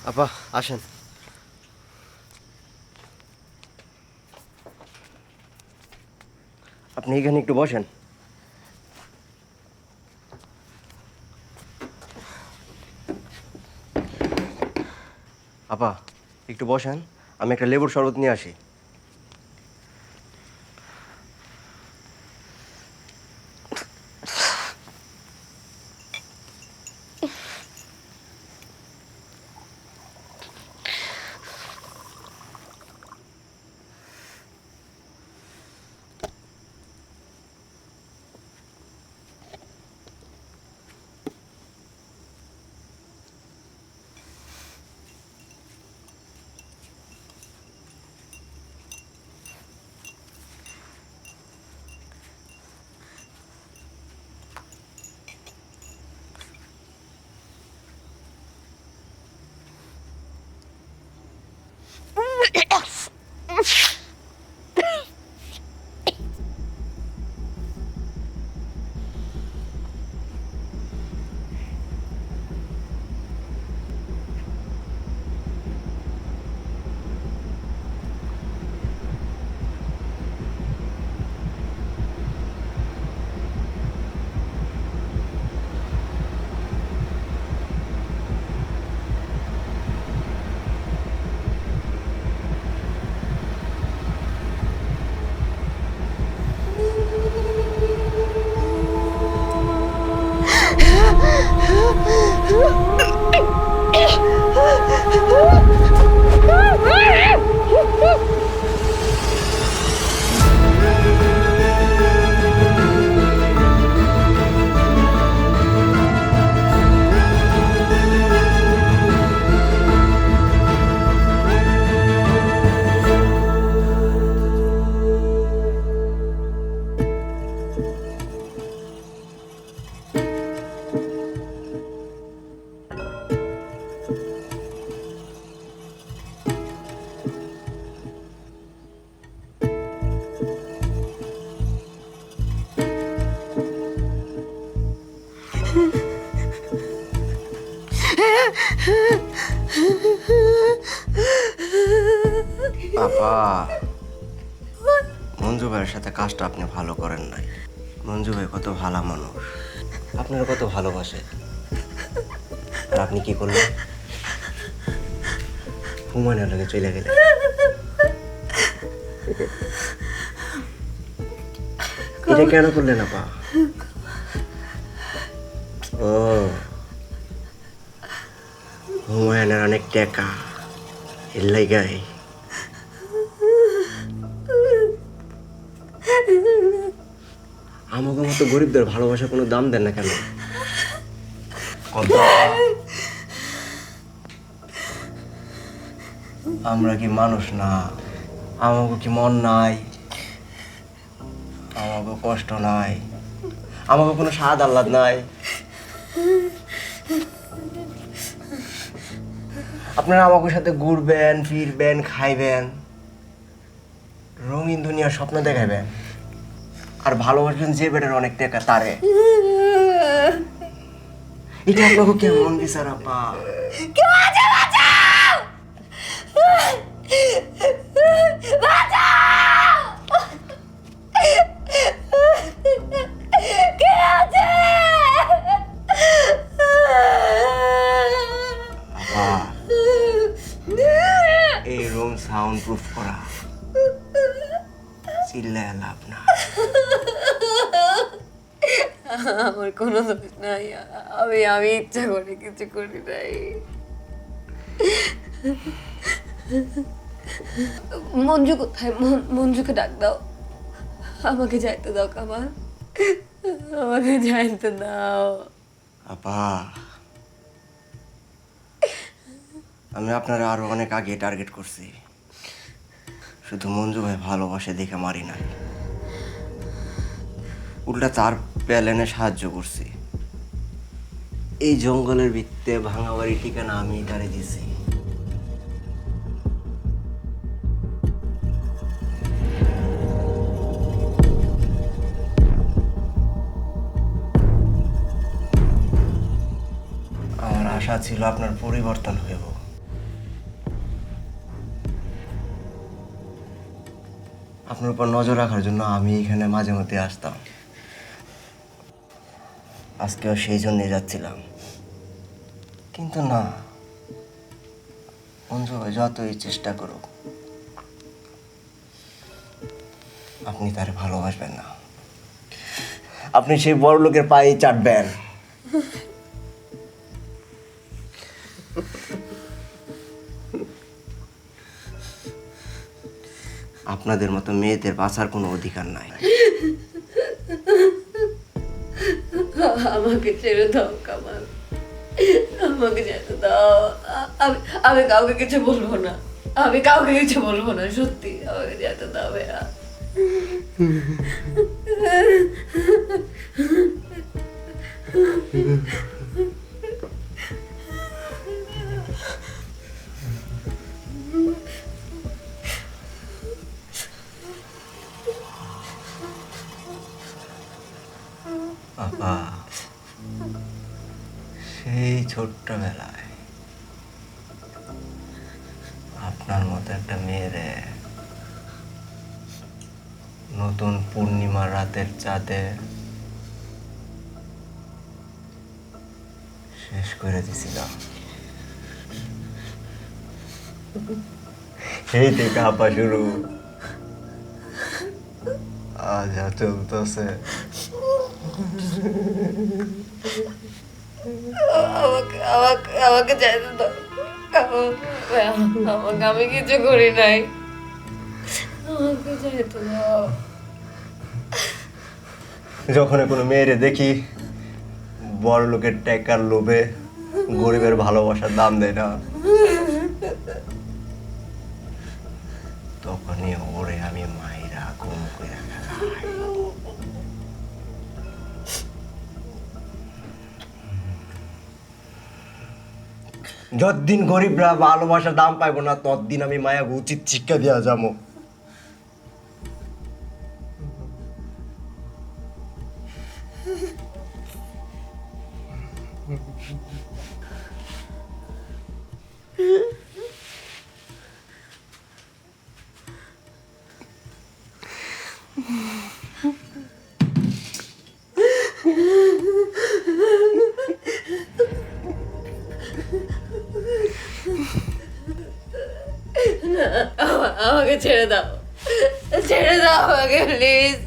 আপা আসেন। আপনি এখানে একটু বসেন। আপা একটু বসেন, আমি একটা লেবুর শরবত নিয়ে আসি। আপা, মঞ্জু ভাইয়ের সাথে কাজটা আপনি ভালো করেন নাই। মঞ্জু ভাই কত ভালো মানুষ, আপনার কত ভালোবাসে, আর আপনি কি করলেন? হুমায়ুনের লগে চলে গেলেন। এটা কেন করলেন আপা? ও, হুমায়ুনের অনেক টাকা, এর লাইগাই। আমাকে মতো গরিবদের ভালোবাসা কোনো দাম দেন না কেন? আমরা কি মানুষ না? আমাকে কি মন নাই? আমাকে কষ্ট নাই? আমাকে কোনো স্বাদ আহ্লাদ নাই? আপনারা আমাকে সাথে ঘুরবেন, ফিরবেন, খাইবেন, রঙিন দুনিয়ার স্বপ্ন দেখাবেন, আর ভালোবাসবেন যে বেটার অনেক টাকা তারে। এটা আপনাকে কেমন বিচার আপা? আপা, এই রুম সাউন্ড প্রুফ করা, চিল্লায় লাভ না। আমার কোনো দোষ নাই, আমি আমি ইচ্ছা করে কিছু করি নাই। মঞ্জু কোথায়? মঞ্জুকে ডাক দাও, আমাকে যাইতে দাও কামাল, আমাকে যাইতে দাও। আপা, আমি আপনারা আরো অনেক আগে টার্গেট করছি, শুধু মঞ্জু ভাই ভালোবাসে দেখে মারি নাই, উল্টা তার প্যালেনে সাহায্য করছি। এই জঙ্গলের ভিত্তে ভাঙা বাড়ি ঠিকানা আমি তারে দিছি। আমার আশা ছিল আপনার পরিবর্তন হইব, আপনার উপর নজর রাখার জন্য আমি এখানে মাঝে মধ্যে আসতাম। আজকেও সেই জন্যই যাচ্ছিলাম, কিন্তু না, মঞ্জু ভাই যতই চেষ্টা করুক আপনি তারে ভালোবাসবেন না। আপনি সেই বড় লোকের পায়ে চাটবেন। আপনাদের মতো মেয়েদের বাঁচার কোনো অধিকার নাই। আমাকে ছেড়ে দাও কামাল, আমাকে যেতে দাও। আমি আমি কাউকে কিছু বলবো না, আমি কাউকে কিছু বলবো না, সত্যি আমাকে যেতে দাও ভাইয়া। বাবা, সেই ছোট্টবেলায় আপনার মতো একটা মেয়েরে নতুন পূর্ণিমা রাতের চাঁদে শেষ করে দিছিলাম। সেই থেকে আপা শুরু, আজ চলতেছে। আমাকে আমাকে আমাকে যেতে দাও। আমাকে, আমি কিছু করি নাই, আমাকে যেতে দাও। যখন কোনো মেয়েরে দেখি বড় লোকের টাকার লোভে গরিবের ভালোবাসার দাম দেয় না, তখনই ওরে আমি মাইরা গুম করে ফেলাই। যতদিন গরিবরা ভালোবাসার দাম পাইবো না, ততদিন আমি মায়াকে উচিত শিক্ষা দিয়া যাবো। আমাকে ছেড়ে দাও, ছেড়ে দাও আমাকে প্লিজ।